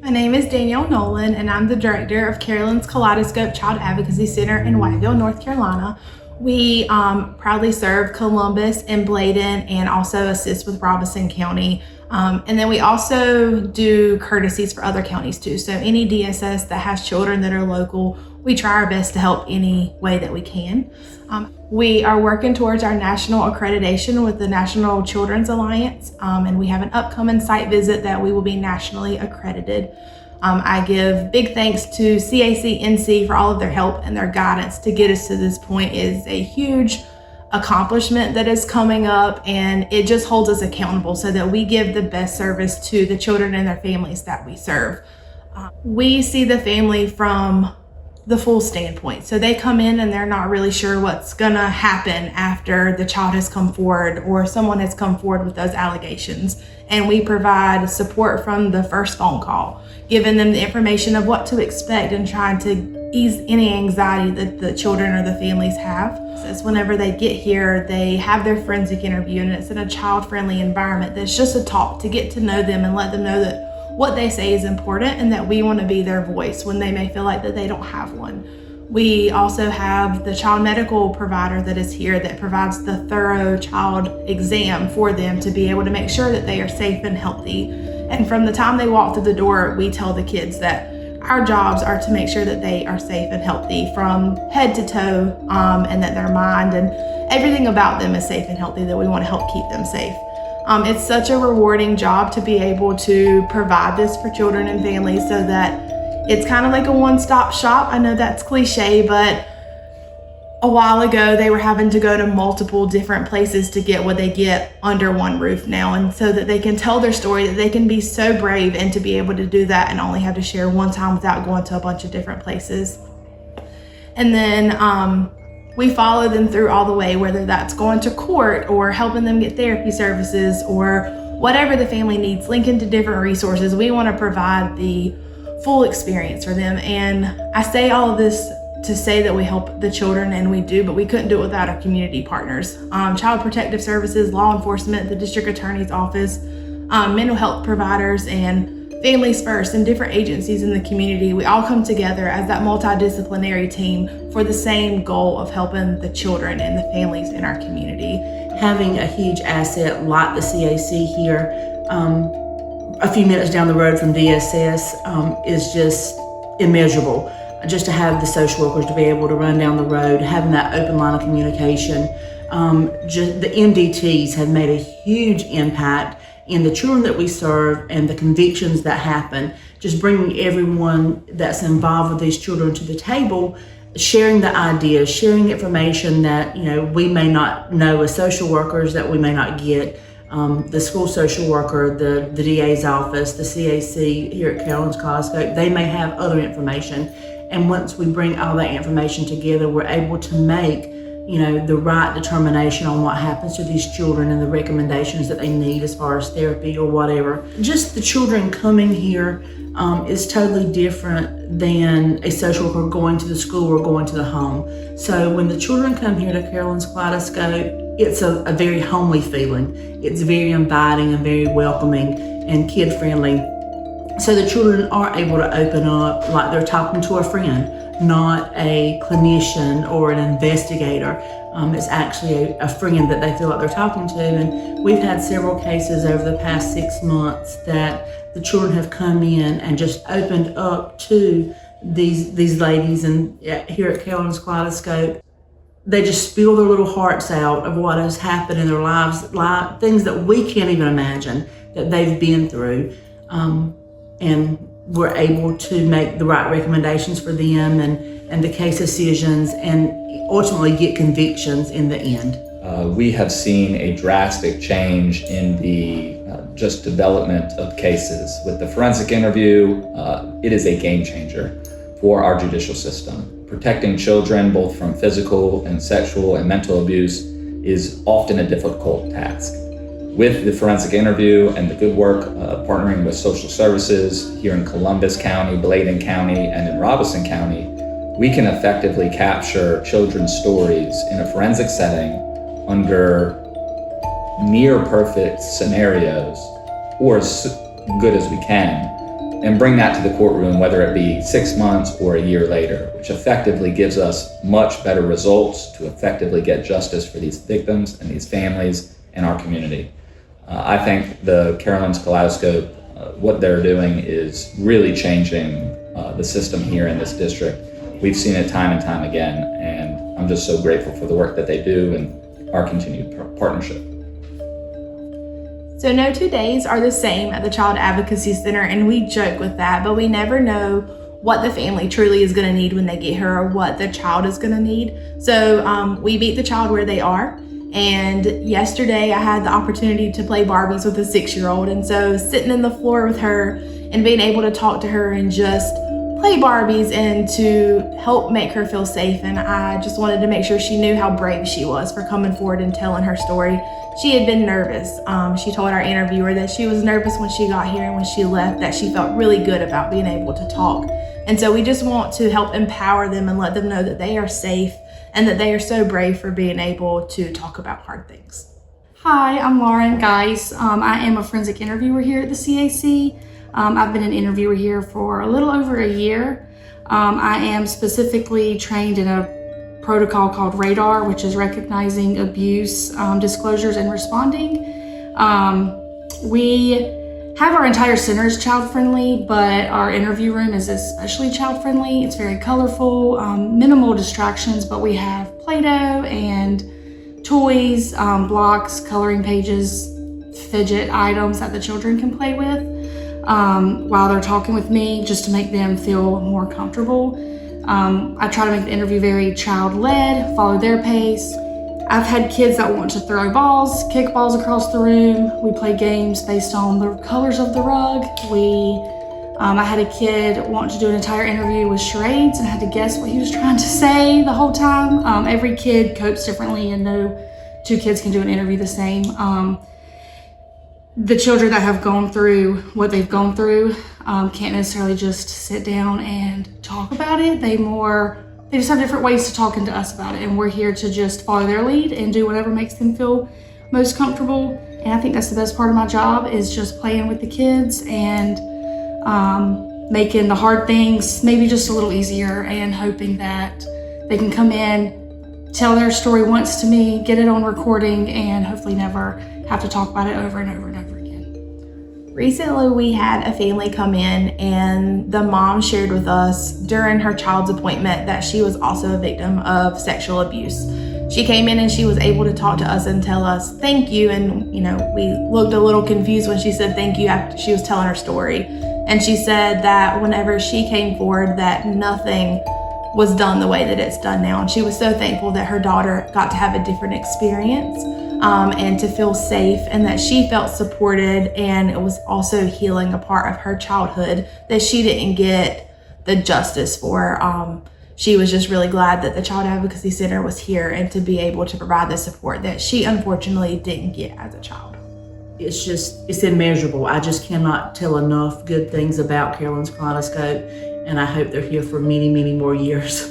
My name is Danielle Nolan, and I'm the director of Carolyn's Kaleidoscope Child Advocacy Center in Whiteville, North Carolina. We proudly serve Columbus and Bladen and also assist with Robeson County. And then we also do courtesies for other counties too. So any DSS that has children that are local, we try our best to help any way that we can. We are working towards our national accreditation with the National Children's Alliance, and we have an upcoming site visit that we will be nationally accredited. I give big thanks to CAC NC for all of their help and their guidance to get us to this point. It is a huge accomplishment that is coming up, and it just holds us accountable so that we give the best service to the children and their families that we serve. We see the family from the full standpoint. So they come in and they're not really sure what's gonna happen after the child has come forward or someone has come forward with those allegations. And we provide support from the first phone call, giving them the information of what to expect and trying to ease any anxiety that the children or the families have. So whenever they get here, they have their forensic interview, and it's in a child-friendly environment that's just a talk to get to know them and let them know that what they say is important and that we want to be their voice when they may feel like that they don't have one. We also have the child medical provider that is here that provides the thorough child exam for them to be able to make sure that they are safe and healthy. And from the time they walk through the door, we tell the kids that our jobs are to make sure that they are safe and healthy from head to toe, and that their mind and everything about them is safe and healthy, that we want to help keep them safe. It's such a rewarding job to be able to provide this for children and families so that it's kind of like a one-stop shop. I know that's cliche, but a while ago they were having to go to multiple different places to get what they get under one roof now, and so that they can tell their story, that they can be so brave and to be able to do that and only have to share one time without going to a bunch of different places. And then we follow them through all the way, whether that's going to court or helping them get therapy services or whatever the family needs, linking to different resources. We want to provide the full experience for them. And I say all of this to say that we help the children, and we do, but we couldn't do it without our community partners. Child Protective Services, law enforcement, the district attorney's office, mental health providers, and Families First and different agencies in the community. We all come together as that multidisciplinary team for the same goal of helping the children and the families in our community. Having a huge asset like the CAC here, a few minutes down the road from DSS, is just immeasurable. Just to have the social workers to be able to run down the road, having that open line of communication. Just the MDTs have made a huge impact in the children that we serve and the convictions that happen. Just bringing everyone that's involved with these children to the table, sharing the ideas, sharing information that we may not know as social workers, that we may not get. The school social worker, the DA's office, the CAC here at Carolyn's Kaleidoscope, they may have other information. And once we bring all that information together, we're able to make the right determination on what happens to these children and the recommendations that they need as far as therapy or whatever. Just the children coming here is totally different than a social worker going to the school or going to the home. So when the children come here to Carolyn's Kaleidoscope, it's a very homely feeling. It's very inviting and very welcoming and kid-friendly. So the children are able to open up like they're talking to a friend, not a clinician or an investigator. It's actually a friend that they feel like they're talking to. And we've had several cases over the past 6 months that the children have come in and just opened up to these ladies. And here at Carolyn's Kaleidoscope, they just spill their little hearts out of what has happened in their lives, things that we can't even imagine that they've been through. And we're able to make the right recommendations for them and the case decisions and ultimately get convictions in the end. We have seen a drastic change in the just development of cases. With the forensic interview, it is a game changer for our judicial system. Protecting children both from physical and sexual and mental abuse is often a difficult task. With the forensic interview and the good work partnering with social services here in Columbus County, Bladen County, and in Robeson County, we can effectively capture children's stories in a forensic setting under near perfect scenarios, or as good as we can, and bring that to the courtroom, whether it be 6 months or a year later, which effectively gives us much better results to effectively get justice for these victims and these families in our community. I think the Carolyn's Kaleidoscope, what they're doing is really changing the system here in this district. We've seen it time and time again, and I'm just so grateful for the work that they do and our continued partnership. So no 2 days are the same at the Child Advocacy Center, and we joke with that, but we never know what the family truly is going to need when they get here or what the child is going to need. So we meet the child where they are. And yesterday I had the opportunity to play Barbies with a 6-year-old. And so sitting in the floor with her and being able to talk to her and just play Barbies and to help make her feel safe. And I just wanted to make sure she knew how brave she was for coming forward and telling her story. She had been nervous. She told our interviewer that she was nervous when she got here, and when she left that she felt really good about being able to talk. And so we just want to help empower them and let them know that they are safe and that they are so brave for being able to talk about hard things. Hi, I'm Lauren. Guys, I am a forensic interviewer here at the CAC. I've been an interviewer here for a little over a year. I am specifically trained in a protocol called RADAR, which is recognizing abuse, disclosures, and responding. We have our entire center is child-friendly, but our interview room is especially child-friendly. It's very colorful, minimal distractions, but we have Play-Doh and toys, blocks, coloring pages, fidget items that the children can play with while they're talking with me, just to make them feel more comfortable. I try to make the interview very child-led, follow their pace. I've had kids that want to throw balls, kick balls across the room. We play games based on the colors of the rug. I had a kid want to do an entire interview with charades and had to guess what he was trying to say the whole time. Every kid copes differently, and no 2 kids can do an interview the same. The children that have gone through what they've gone through can't necessarily just sit down and talk about it. They just have different ways to talk to us about it, and we're here to just follow their lead and do whatever makes them feel most comfortable. And I think that's the best part of my job, is just playing with the kids and making the hard things maybe just a little easier, and hoping that they can come in, tell their story once to me, get it on recording, and hopefully never have to talk about it over and over and over again. Recently, we had a family come in, and the mom shared with us during her child's appointment that she was also a victim of sexual abuse. She came in and she was able to talk to us and tell us thank you. And, we looked a little confused when she said thank you after she was telling her story. And she said that whenever she came forward, that nothing was done the way that it's done now. And she was so thankful that her daughter got to have a different experience and to feel safe, and that she felt supported. And it was also healing a part of her childhood that she didn't get the justice for. She was just really glad that the Child Advocacy Center was here and to be able to provide the support that she unfortunately didn't get as a child. It's immeasurable. I just cannot tell enough good things about Carolyn's Kaleidoscope, and I hope they're here for many, many more years.